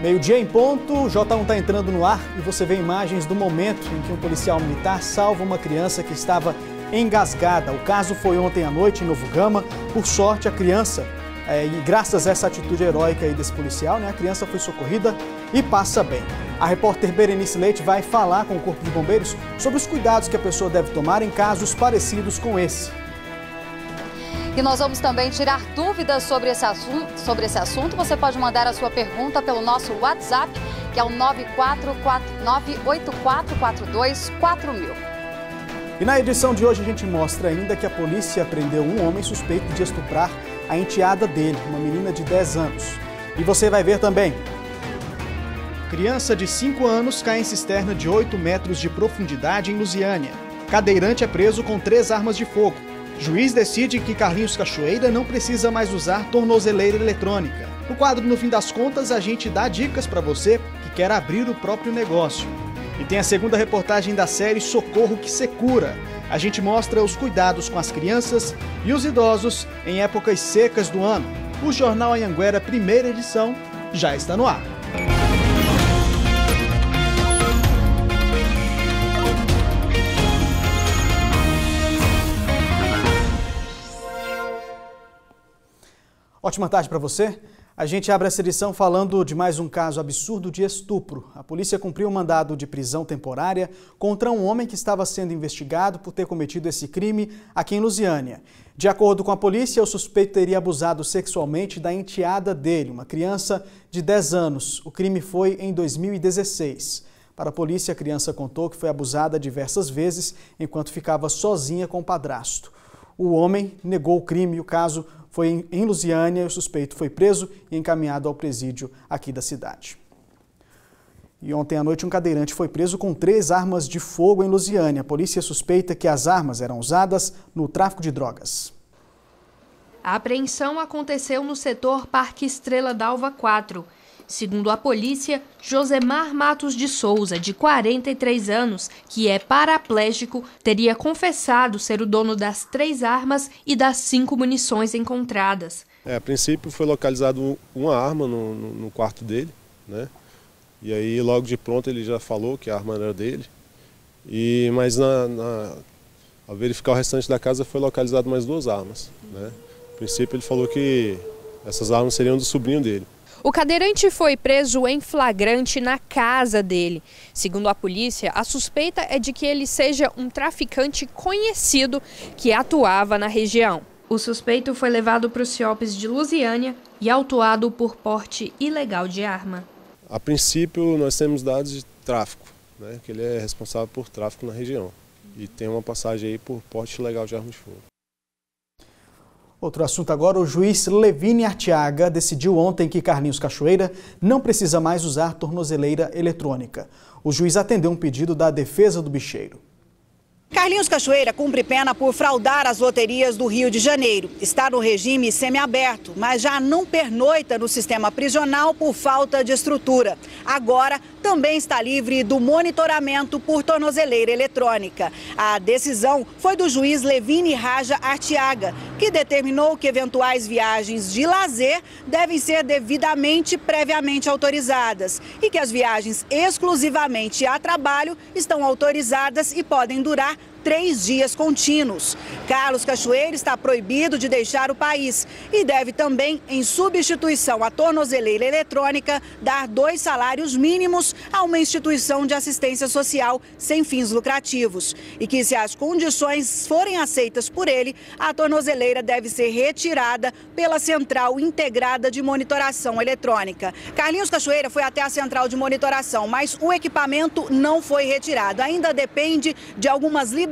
Meio-dia em ponto, o J1 está entrando no ar e você vê imagens do momento em que um policial militar salva uma criança que estava engasgada. O caso foi ontem à noite em Novo Gama. Por sorte, a criança, e graças a essa atitude heróica aí desse policial, a criança foi socorrida e passa bem. A repórter Berenice Leite vai falar com o Corpo de Bombeiros sobre os cuidados que a pessoa deve tomar em casos parecidos com esse. E nós vamos também tirar dúvidas sobre esse assunto. Você pode mandar a sua pergunta pelo nosso WhatsApp, que é o 984424000. E na edição de hoje a gente mostra ainda que a polícia prendeu um homem suspeito de estuprar a enteada dele, uma menina de 10 anos. E você vai ver também. Criança de 5 anos cai em cisterna de 8 metros de profundidade em Lusiânia. Cadeirante é preso com 3 armas de fogo. Juiz decide que Carlinhos Cachoeira não precisa mais usar tornozeleira eletrônica. No quadro No Fim das Contas, a gente dá dicas para você que quer abrir o próprio negócio. E tem a segunda reportagem da série Socorro que Secura. A gente mostra os cuidados com as crianças e os idosos em épocas secas do ano. O Jornal Anhanguera, primeira edição, já está no ar. Ótima tarde para você. A gente abre essa edição falando de mais um caso absurdo de estupro. A polícia cumpriu um mandado de prisão temporária contra um homem que estava sendo investigado por ter cometido esse crime aqui em Lusiânia. De acordo com a polícia, o suspeito teria abusado sexualmente da enteada dele, uma criança de 10 anos. O crime foi em 2016. Para a polícia, a criança contou que foi abusada diversas vezes enquanto ficava sozinha com o padrasto. O homem negou o crime e o caso foi em Lusiânia. O suspeito foi preso e encaminhado ao presídio aqui da cidade. E ontem à noite um cadeirante foi preso com 3 armas de fogo em Lusiânia. A polícia suspeita que as armas eram usadas no tráfico de drogas. A apreensão aconteceu no setor Parque Estrela d'Alva 4. Segundo a polícia, Josemar Matos de Souza, de 43 anos, que é paraplégico, teria confessado ser o dono das 3 armas e das 5 munições encontradas. A princípio foi localizado uma arma no quarto dele, né? E aí logo de pronto ele já falou que a arma era dele. Mas ao verificar o restante da casa foi localizado mais 2 armas, né? A princípio ele falou que essas armas seriam do sobrinho dele. O cadeirante foi preso em flagrante na casa dele. Segundo a polícia, a suspeita é de que ele seja um traficante conhecido que atuava na região. O suspeito foi levado para os CIOPs de Lusiânia e autuado por porte ilegal de arma. A princípio, nós temos dados de tráfico, né, que ele é responsável por tráfico na região. E tem uma passagem aí por porte ilegal de arma de fogo. Outro assunto agora, o juiz Levine Arteaga decidiu ontem que Carlinhos Cachoeira não precisa mais usar tornozeleira eletrônica. O juiz atendeu um pedido da defesa do bicheiro. Carlinhos Cachoeira cumpre pena por fraudar as loterias do Rio de Janeiro. Está no regime semiaberto, mas já não pernoita no sistema prisional por falta de estrutura. Agora também está livre do monitoramento por tornozeleira eletrônica. A decisão foi do juiz Levine Raja Arteaga, que determinou que eventuais viagens de lazer devem ser devidamente previamente autorizadas e que as viagens exclusivamente a trabalho estão autorizadas e podem durar 3 dias contínuos. Carlos Cachoeira está proibido de deixar o país e deve também, em substituição à tornozeleira eletrônica, dar 2 salários mínimos a uma instituição de assistência social sem fins lucrativos. E que, se as condições forem aceitas por ele, a tornozeleira deve ser retirada pela Central Integrada de Monitoração Eletrônica. Carlinhos Cachoeira foi até a Central de Monitoração, mas o equipamento não foi retirado. Ainda depende de algumas liberações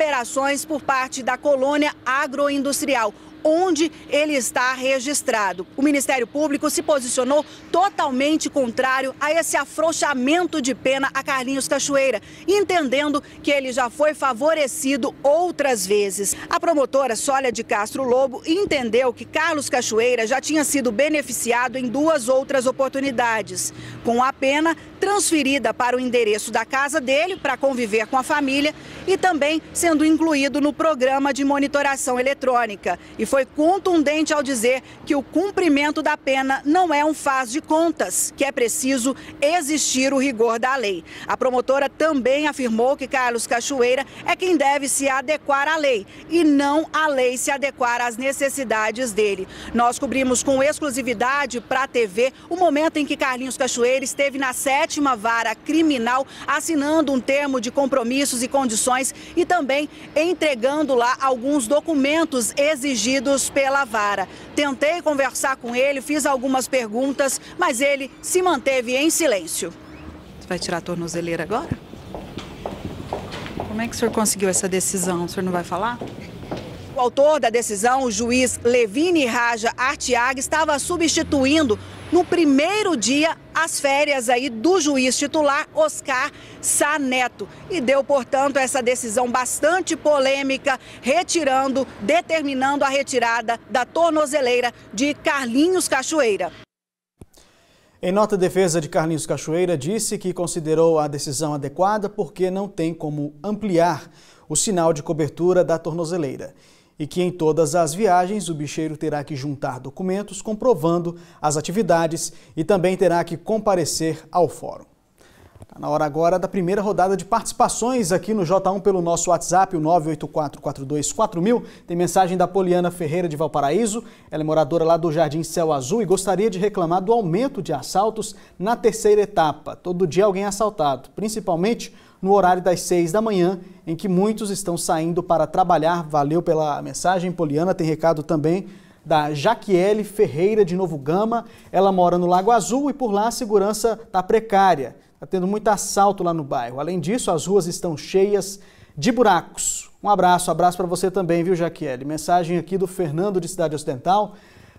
por parte da colônia agroindustrial, onde ele está registrado. O Ministério Público se posicionou totalmente contrário a esse afrouxamento de pena a Carlinhos Cachoeira, entendendo que ele já foi favorecido outras vezes. A promotora Sólia de Castro Lobo entendeu que Carlos Cachoeira já tinha sido beneficiado em 2 outras oportunidades, com a pena transferida para o endereço da casa dele para conviver com a família e também sendo incluído no programa de monitoração eletrônica. E foi contundente ao dizer que o cumprimento da pena não é um faz de contas, que é preciso existir o rigor da lei. A promotora também afirmou que Carlos Cachoeira é quem deve se adequar à lei e não a lei se adequar às necessidades dele. Nós cobrimos com exclusividade para a TV o momento em que Carlinhos Cachoeira esteve na 7ª Vara Criminal assinando um termo de compromissos e condições e também entregando lá alguns documentos exigidos pela vara. Tentei conversar com ele, fiz algumas perguntas, mas ele se manteve em silêncio. Você vai tirar a tornozeleira agora? Como é que o senhor conseguiu essa decisão? O senhor não vai falar? O autor da decisão, o juiz Levine Raja Artiaga, estava substituindo no primeiro dia as férias aí do juiz titular Oscar Sá Neto e deu, portanto, essa decisão bastante polêmica, determinando a retirada da tornozeleira de Carlinhos Cachoeira. Em nota, a defesa de Carlinhos Cachoeira disse que considerou a decisão adequada porque não tem como ampliar o sinal de cobertura da tornozeleira e que em todas as viagens o bicheiro terá que juntar documentos comprovando as atividades e também terá que comparecer ao fórum. Está na hora agora da primeira rodada de participações aqui no J1 pelo nosso WhatsApp, o 984424000. Tem mensagem da Poliana Ferreira de Valparaíso. Ela é moradora lá do Jardim Céu Azul e gostaria de reclamar do aumento de assaltos na 3ª etapa. Todo dia alguém é assaltado, principalmente no horário das 6 da manhã, em que muitos estão saindo para trabalhar. Valeu pela mensagem, Poliana. Tem recado também da Jaquiele Ferreira de Novo Gama. Ela mora no Lago Azul e por lá a segurança está precária. Está tendo muito assalto lá no bairro. Além disso, as ruas estão cheias de buracos. Um abraço para você também, viu, Jaquiele? Mensagem aqui do Fernando de Cidade Ocidental.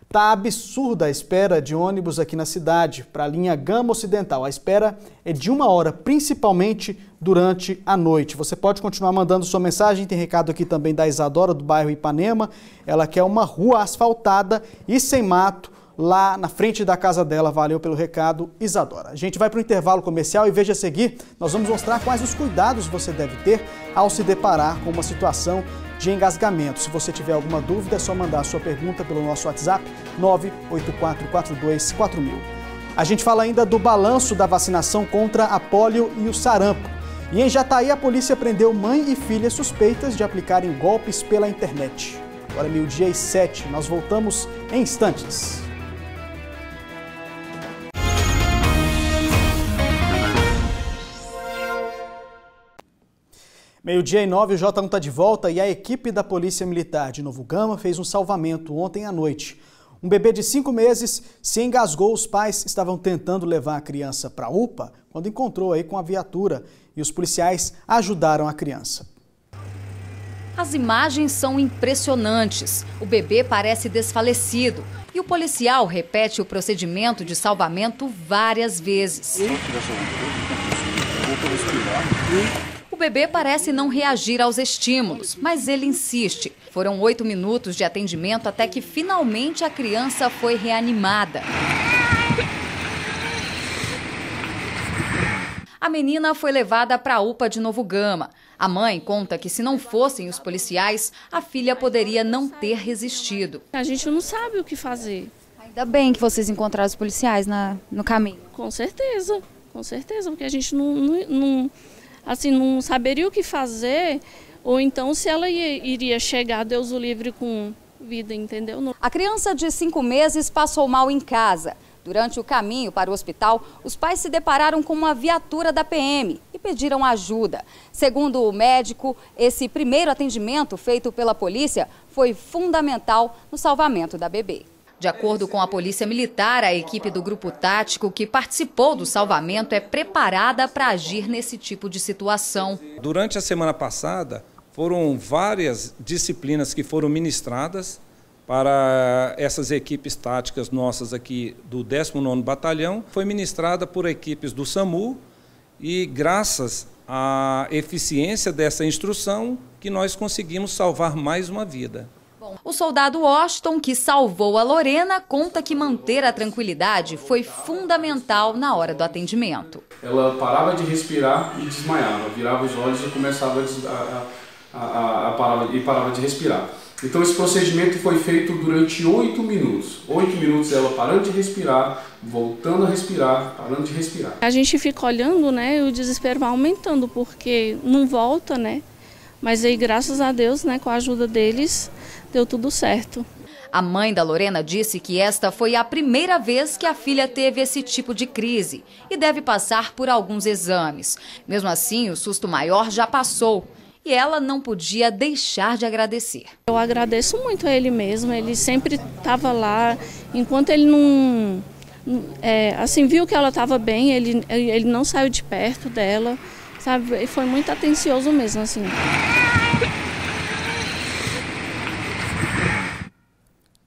Tá absurda a espera de ônibus aqui na cidade, para a linha Gama Ocidental. A espera é de 1 hora, principalmente durante a noite. Você pode continuar mandando sua mensagem, tem recado aqui também da Isadora, do bairro Ipanema. Ela quer uma rua asfaltada e sem mato lá na frente da casa dela. Valeu pelo recado, Isadora. A gente vai para o intervalo comercial e veja a seguir, nós vamos mostrar quais os cuidados você deve ter ao se deparar com uma situação de engasgamento. Se você tiver alguma dúvida, é só mandar a sua pergunta pelo nosso WhatsApp 984424000. A gente fala ainda do balanço da vacinação contra a polio e o sarampo. E em Jataí, a polícia prendeu mãe e filha suspeitas de aplicarem golpes pela internet. Agora é 12h07, nós voltamos em instantes. Meio-dia e 9, o J1 está de volta e a equipe da Polícia Militar de Novo Gama fez um salvamento ontem à noite. Um bebê de 5 meses se engasgou, os pais estavam tentando levar a criança para a UPA quando encontrou aí com a viatura e os policiais ajudaram a criança. As imagens são impressionantes. O bebê parece desfalecido e o policial repete o procedimento de salvamento várias vezes. O bebê parece não reagir aos estímulos, mas ele insiste. Foram 8 minutos de atendimento até que finalmente a criança foi reanimada. A menina foi levada para a UPA de Novo Gama. A mãe conta que se não fossem os policiais, a filha poderia não ter resistido. A gente não sabe o que fazer. Ainda bem que vocês encontraram os policiais no caminho. Com certeza, porque a gente não saberia o que fazer, ou então se ela iria chegar, Deus o livre, com vida, entendeu? A criança de 5 meses passou mal em casa. Durante o caminho para o hospital, os pais se depararam com uma viatura da PM e pediram ajuda. Segundo o médico, esse primeiro atendimento feito pela polícia foi fundamental no salvamento da bebê. De acordo com a Polícia Militar, a equipe do Grupo Tático que participou do salvamento é preparada para agir nesse tipo de situação. Durante a semana passada, foram várias disciplinas que foram ministradas para essas equipes táticas nossas aqui do 19º Batalhão. Foi ministrada por equipes do SAMU e graças à eficiência dessa instrução que nós conseguimos salvar mais uma vida. O soldado Washington, que salvou a Lorena, conta que manter a tranquilidade foi fundamental na hora do atendimento. Ela parava de respirar e desmaiava, virava os olhos e começava parava de respirar. Então esse procedimento foi feito durante 8 minutos. 8 minutos ela parando de respirar, voltando a respirar, parando de respirar. A gente fica olhando, né, e o desespero vai aumentando, porque não volta, né? Mas aí, graças a Deus, né, com a ajuda deles, deu tudo certo. A mãe da Lorena disse que esta foi a primeira vez que a filha teve esse tipo de crise e deve passar por alguns exames. Mesmo assim, o susto maior já passou. E ela não podia deixar de agradecer. Eu agradeço muito a ele mesmo, ele sempre estava lá, enquanto ele não, assim, viu que ela estava bem, ele não saiu de perto dela, sabe, e foi muito atencioso mesmo, assim.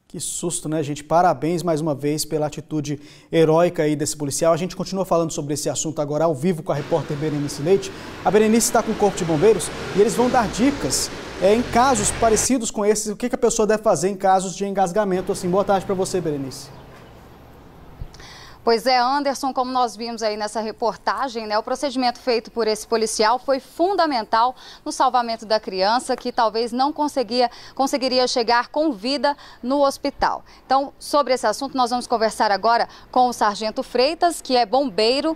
Que susto, né, gente? Parabéns mais uma vez pela atitude heróica aí desse policial. A gente continua falando sobre esse assunto agora ao vivo com a repórter Berenice Leite. A Berenice está com o Corpo de Bombeiros e eles vão dar dicas em casos parecidos com esses. O que a pessoa deve fazer em casos de engasgamento assim. Boa tarde para você, Berenice. Pois é, Anderson, como nós vimos aí nessa reportagem, né, o procedimento feito por esse policial foi fundamental no salvamento da criança, que talvez não conseguiria chegar com vida no hospital. Então, sobre esse assunto, nós vamos conversar agora com o Sargento Freitas, que é bombeiro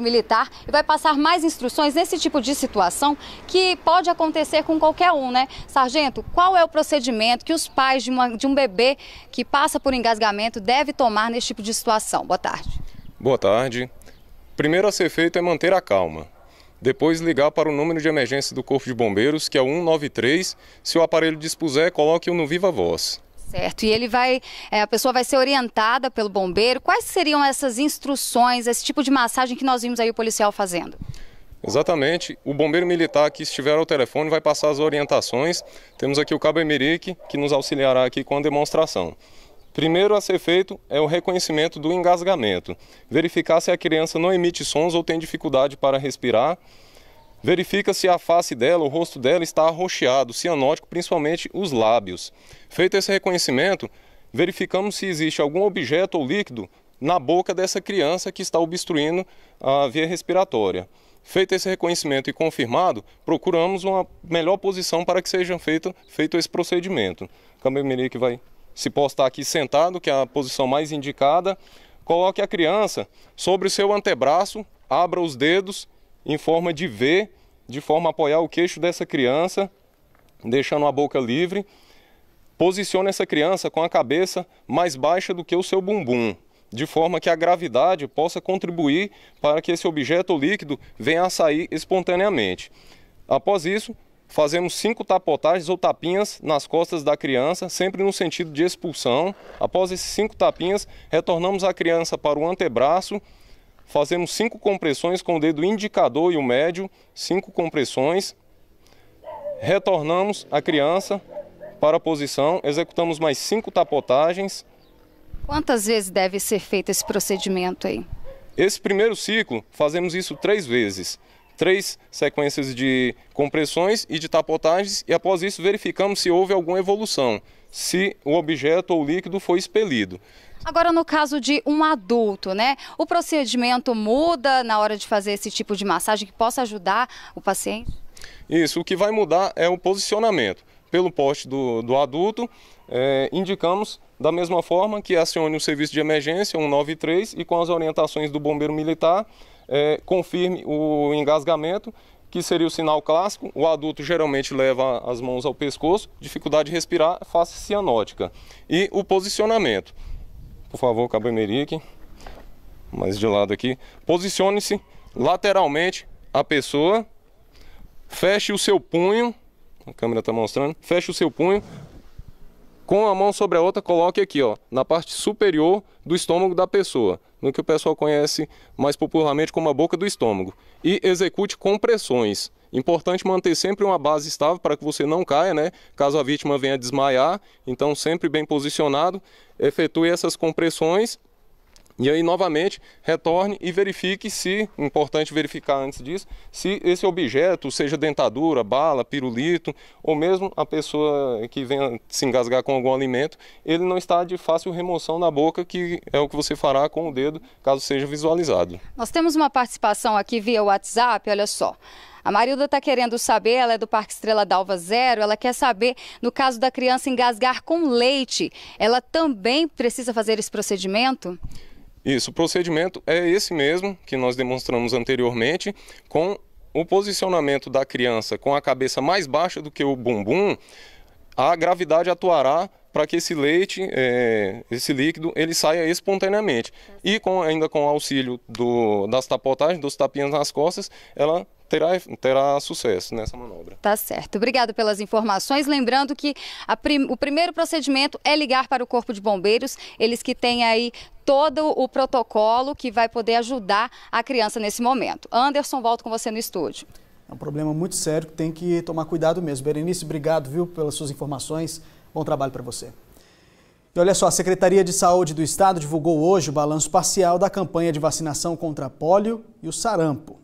militar, e vai passar mais instruções nesse tipo de situação que pode acontecer com qualquer um, né? Sargento, qual é o procedimento que os pais de um bebê que passa por engasgamento devem tomar nesse tipo de situação? Boa tarde. Boa tarde. Primeiro a ser feito é manter a calma. Depois ligar para o número de emergência do Corpo de Bombeiros, que é o 193. Se o aparelho dispuser, coloque-o no Viva Voz. Certo, e a pessoa vai ser orientada pelo bombeiro. Quais seriam essas instruções, esse tipo de massagem que nós vimos aí o policial fazendo? Exatamente. O bombeiro militar que estiver ao telefone vai passar as orientações. Temos aqui o Cabo Emerique, que nos auxiliará aqui com a demonstração. Primeiro a ser feito é o reconhecimento do engasgamento. Verificar se a criança não emite sons ou tem dificuldade para respirar. Verifica se a face dela, o rosto dela está arroxeado, cianótico, principalmente os lábios. Feito esse reconhecimento, verificamos se existe algum objeto ou líquido na boca dessa criança que está obstruindo a via respiratória. Feito esse reconhecimento e confirmado, procuramos uma melhor posição para que seja feito esse procedimento. O Cabo Emerique vai se postar aqui sentado, que é a posição mais indicada. Coloque a criança sobre o seu antebraço, abra os dedos em forma de V, de forma a apoiar o queixo dessa criança, deixando a boca livre. Posicione essa criança com a cabeça mais baixa do que o seu bumbum, de forma que a gravidade possa contribuir para que esse objeto líquido venha a sair espontaneamente. Após isso, fazemos 5 tapotagens ou tapinhas nas costas da criança, sempre no sentido de expulsão. Após esses 5 tapinhas, retornamos a criança para o antebraço, fazemos 5 compressões com o dedo indicador e o médio, 5 compressões. Retornamos a criança para a posição, executamos mais 5 tapotagens. Quantas vezes deve ser feito esse procedimento aí? Esse primeiro ciclo, fazemos isso 3 vezes. 3 sequências de compressões e de tapotagens, e após isso verificamos se houve alguma evolução, se o objeto ou líquido foi expelido. Agora, no caso de um adulto, né? O procedimento muda na hora de fazer esse tipo de massagem que possa ajudar o paciente? Isso, o que vai mudar é o posicionamento. Pelo porte do adulto, indicamos da mesma forma que acione o serviço de emergência 193 e com as orientações do bombeiro militar, confirme o engasgamento, que seria o sinal clássico. O adulto geralmente leva as mãos ao pescoço, dificuldade de respirar, face cianótica. E o posicionamento. Por favor, Cabo Emerique, mais de lado aqui. Posicione-se lateralmente a pessoa, feche o seu punho, a câmera está mostrando, feche o seu punho, com a mão sobre a outra, coloque aqui, ó, na parte superior do estômago da pessoa, no que o pessoal conhece mais popularmente como a boca do estômago. E execute compressões. Importante manter sempre uma base estável para que você não caia, né? Caso a vítima venha desmaiar, então sempre bem posicionado, efetue essas compressões. E aí, novamente, retorne e verifique se, importante verificar antes disso, se esse objeto, seja dentadura, bala, pirulito, ou mesmo a pessoa que venha se engasgar com algum alimento, ele não está de fácil remoção na boca, que é o que você fará com o dedo, caso seja visualizado. Nós temos uma participação aqui via WhatsApp, olha só. A Marilda está querendo saber, ela é do Parque Estrela d'Alva 0, ela quer saber, no caso da criança engasgar com leite, ela também precisa fazer esse procedimento? Isso, o procedimento é esse mesmo que nós demonstramos anteriormente, com o posicionamento da criança com a cabeça mais baixa do que o bumbum, a gravidade atuará para que esse leite, esse líquido, ele saia espontaneamente. E ainda com o auxílio das tapotagens, dos tapinhas nas costas, ela terá sucesso nessa manobra. Tá certo. Obrigada pelas informações. Lembrando que o primeiro procedimento é ligar para o Corpo de Bombeiros, eles que têm aí todo o protocolo que vai poder ajudar a criança nesse momento. Anderson, volto com você no estúdio. É um problema muito sério que tem que tomar cuidado mesmo. Berenice, obrigado, viu, pelas suas informações. Bom trabalho para você. E olha só, a Secretaria de Saúde do Estado divulgou hoje o balanço parcial da campanha de vacinação contra pólio e o sarampo.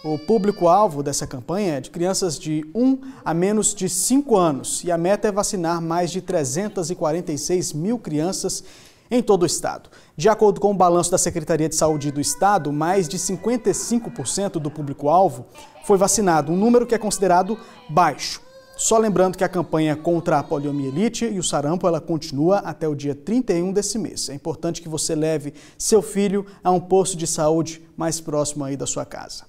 O público-alvo dessa campanha é de crianças de 1 a menos de 5 anos e a meta é vacinar mais de 346 mil crianças em todo o estado. De acordo com o balanço da Secretaria de Saúde do Estado, mais de 55% do público-alvo foi vacinado, um número que é considerado baixo. Só lembrando que a campanha contra a poliomielite e o sarampo ela continua até o dia 31 desse mês. É importante que você leve seu filho a um posto de saúde mais próximo aí da sua casa.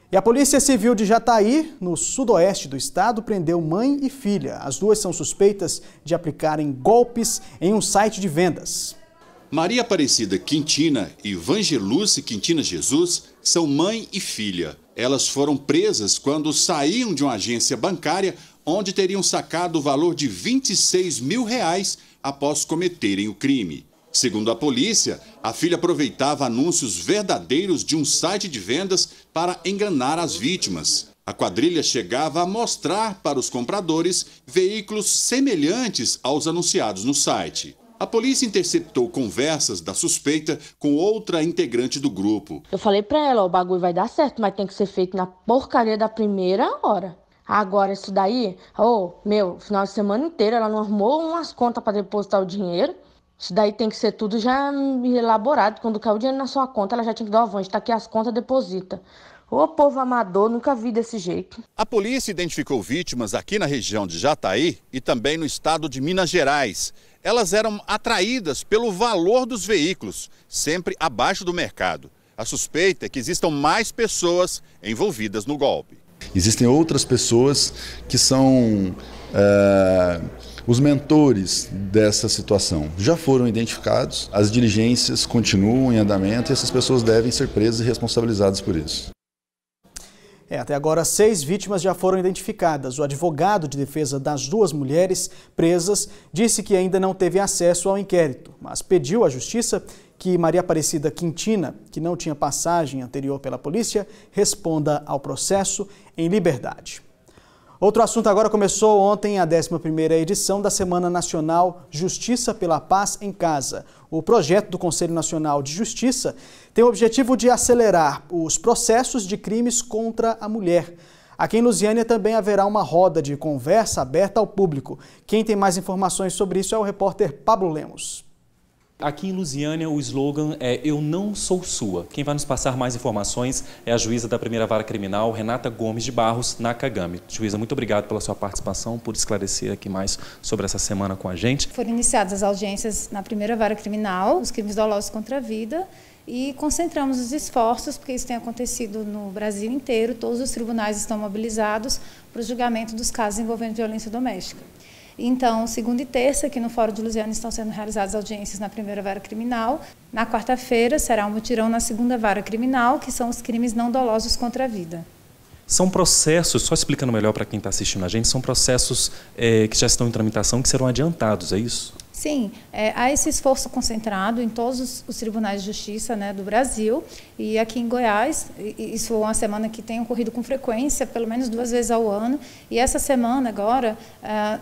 E a Polícia Civil de Jataí, no sudoeste do estado, prendeu mãe e filha. As duas são suspeitas de aplicarem golpes em um site de vendas. Maria Aparecida Quintina e Vangeluce Quintina Jesus são mãe e filha. Elas foram presas quando saíam de uma agência bancária onde teriam sacado o valor de R$26 mil após cometerem o crime. Segundo a polícia, a filha aproveitava anúncios verdadeiros de um site de vendas para enganar as vítimas. A quadrilha chegava a mostrar para os compradores veículos semelhantes aos anunciados no site. A polícia interceptou conversas da suspeita com outra integrante do grupo. Eu falei pra ela, o bagulho vai dar certo, mas tem que ser feito na porcaria da primeira hora. Agora isso daí, final de semana inteiro ela não arrumou umas contas para depositar o dinheiro. Isso daí tem que ser tudo já elaborado. Quando caiu o dinheiro na sua conta, ela já tinha que dar o avanço. Tá aqui as contas, deposita. Ô povo amador, nunca vi desse jeito. A polícia identificou vítimas aqui na região de Jataí e também no estado de Minas Gerais. Elas eram atraídas pelo valor dos veículos, sempre abaixo do mercado. A suspeita é que existam mais pessoas envolvidas no golpe. Existem outras pessoas que são os mentores dessa situação. Já foram identificados, as diligências continuam em andamento e essas pessoas devem ser presas e responsabilizadas por isso. Até agora, 6 vítimas já foram identificadas. O advogado de defesa das 2 mulheres presas disse que ainda não teve acesso ao inquérito, mas pediu à Justiça que Maria Aparecida Quintina, que não tinha passagem anterior pela polícia, responda ao processo em liberdade. Outro assunto agora: começou ontem a 11ª edição da Semana Nacional Justiça pela Paz em Casa. O projeto do Conselho Nacional de Justiça tem o objetivo de acelerar os processos de crimes contra a mulher. Aqui em Lusiânia também haverá uma roda de conversa aberta ao público. Quem tem mais informações sobre isso é o repórter Pablo Lemos. Aqui em Lusiânia, o slogan é "Eu não sou sua". Quem vai nos passar mais informações é a juíza da primeira vara criminal, Renata Gomes de Barros Nakagami. Juíza, muito obrigado pela sua participação, por esclarecer aqui mais sobre essa semana com a gente. Foram iniciadas as audiências na primeira vara criminal, os crimes dolosos contra a vida, e concentramos os esforços, porque isso tem acontecido no Brasil inteiro, todos os tribunais estão mobilizados para o julgamento dos casos envolvendo violência doméstica. Então, segunda e terça, aqui no Fórum de Lusiânia, estão sendo realizadas audiências na primeira vara criminal. Na quarta-feira, será um mutirão na segunda vara criminal, que são os crimes não dolosos contra a vida. São processos, só explicando melhor para quem está assistindo a gente, são processos que já estão em tramitação, que serão adiantados, é isso? Sim, há esse esforço concentrado em todos os tribunais de justiça, né, do Brasil, e aqui em Goiás, isso é uma semana que tem ocorrido com frequência, pelo menos 2 vezes ao ano, e essa semana agora,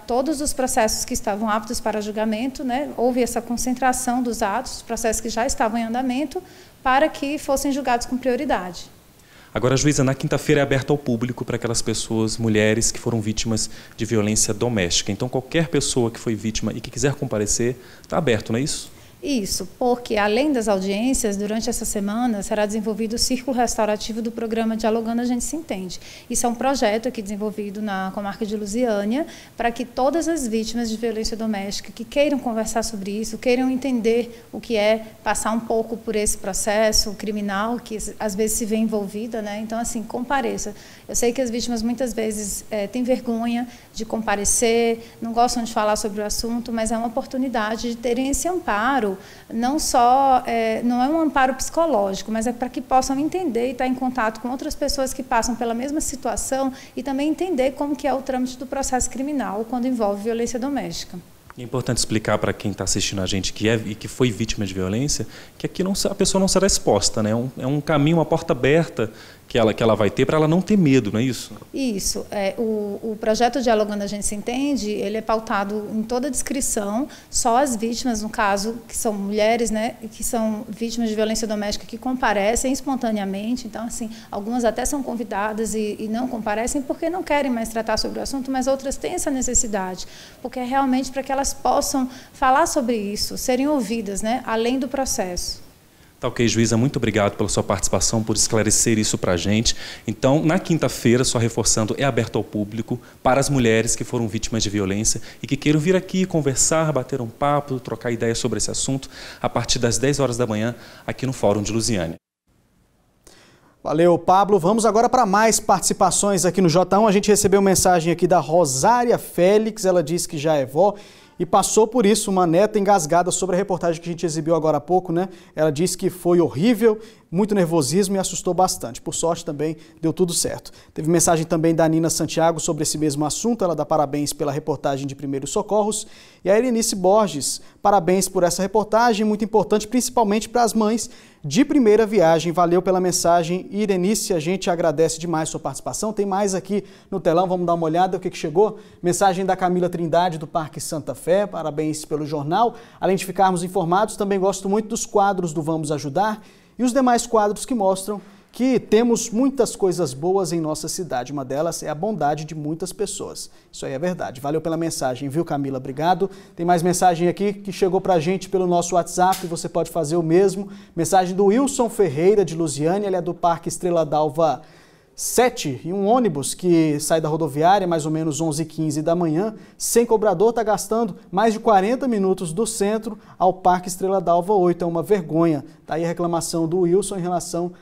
todos os processos que estavam aptos para julgamento, né, houve essa concentração dos atos, processos que já estavam em andamento, para que fossem julgados com prioridade. Agora, juíza, na quinta-feira é aberto ao público para aquelas pessoas, mulheres, que foram vítimas de violência doméstica. Então, qualquer pessoa que foi vítima e que quiser comparecer, está aberto, não é isso? Isso, porque além das audiências, durante essa semana será desenvolvido o Círculo Restaurativo do programa Dialogando a Gente Se Entende. Isso é um projeto aqui desenvolvido na comarca de Lusiânia, para que todas as vítimas de violência doméstica que queiram conversar sobre isso, queiram entender o que é passar um pouco por esse processo criminal, que às vezes se vê envolvida, né? Então, assim, compareça. Eu sei que as vítimas muitas vezes têm vergonha de comparecer, não gostam de falar sobre o assunto, mas é uma oportunidade de terem esse amparo, não só, não é um amparo psicológico, mas é para que possam entender e estar em contato com outras pessoas que passam pela mesma situação e também entender como que é o trâmite do processo criminal quando envolve violência doméstica. É importante explicar para quem está assistindo a gente que foi vítima de violência, que aqui a pessoa não será exposta, né? É um caminho, uma porta aberta que ela vai ter para ela não ter medo, não é isso? Isso. O projeto Dialogando a Gente Se Entende, ele é pautado em toda a descrição, só as vítimas, no caso, que são mulheres, né, que são vítimas de violência doméstica, que comparecem espontaneamente. Então, assim, algumas até são convidadas e não comparecem porque não querem mais tratar sobre o assunto, mas outras têm essa necessidade, porque é realmente para que elas possam falar sobre isso, serem ouvidas, né, além do processo. Tá ok, juíza, muito obrigado pela sua participação, por esclarecer isso para a gente. Então, na quinta-feira, só reforçando, é aberto ao público para as mulheres que foram vítimas de violência e que queiram vir aqui conversar, bater um papo, trocar ideias sobre esse assunto, a partir das 10 horas da manhã, aqui no Fórum de Lusiânia. Valeu, Pablo. Vamos agora para mais participações aqui no J1. A gente recebeu mensagem aqui da Rosária Félix, ela disse que já é vó e passou por isso, uma neta engasgada, sobre a reportagem que a gente exibiu agora há pouco, né? Ela disse que foi horrível, muito nervosismo e assustou bastante. Por sorte também deu tudo certo. Teve mensagem também da Nina Santiago sobre esse mesmo assunto, ela dá parabéns pela reportagem de Primeiros Socorros. E a Erenice Borges, parabéns por essa reportagem, muito importante, principalmente para as mães de primeira viagem. Valeu pela mensagem, Erenice, a gente agradece demais sua participação. Tem mais aqui no telão, vamos dar uma olhada o que chegou. Mensagem da Camila Trindade, do Parque Santa Fé, parabéns pelo jornal. Além de ficarmos informados, também gosto muito dos quadros do Vamos Ajudar e os demais quadros que mostram que temos muitas coisas boas em nossa cidade. Uma delas é a bondade de muitas pessoas. Isso aí é verdade. Valeu pela mensagem, viu, Camila? Obrigado. Tem mais mensagem aqui que chegou pra gente pelo nosso WhatsApp, você pode fazer o mesmo. Mensagem do Wilson Ferreira, de Lusiânia, ele é do Parque Estrela d'Alva 7, e um ônibus que sai da rodoviária mais ou menos 11h15 da manhã, sem cobrador, está gastando mais de 40 minutos do centro ao Parque Estrela d'Alva 8. É uma vergonha. Está aí a reclamação do Wilson em relação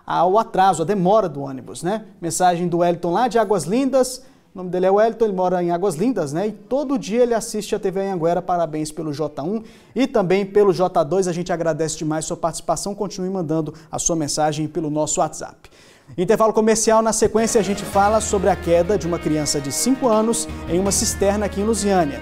ao atraso, a demora do ônibus, né? Mensagem do Wellington lá de Águas Lindas. O nome dele é Wellington, ele mora em Águas Lindas, né? E todo dia ele assiste a TV Anhanguera. Parabéns pelo J1 e também pelo J2. A gente agradece demais sua participação. Continue mandando a sua mensagem pelo nosso WhatsApp. Intervalo comercial, na sequência a gente fala sobre a queda de uma criança de 5 anos em uma cisterna aqui em Lusiânia.